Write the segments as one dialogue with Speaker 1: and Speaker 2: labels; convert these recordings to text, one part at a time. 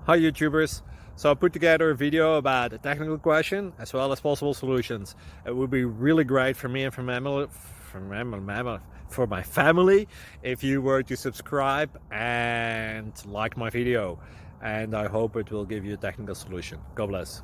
Speaker 1: Hi YouTubers! So I put together a video about a technical question as well as possible solutions. It would be really great for me and for my family if you were to subscribe and like my video, and I hope it will give you a technical solution. God bless.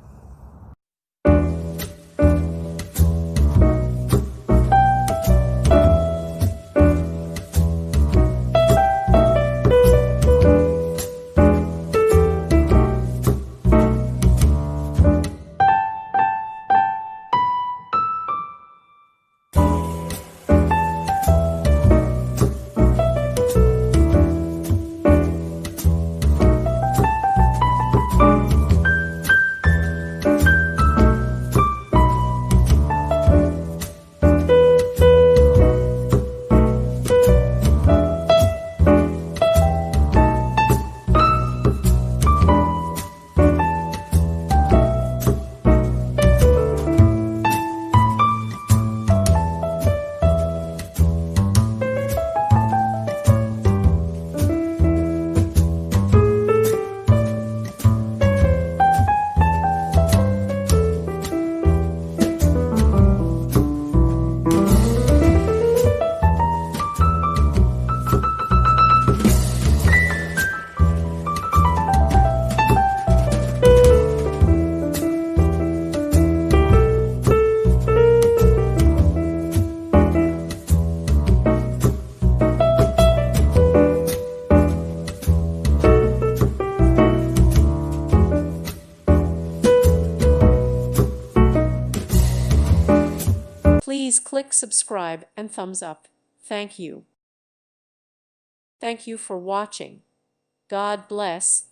Speaker 2: Please click subscribe and thumbs up. Thank you. Thank you for watching. God bless.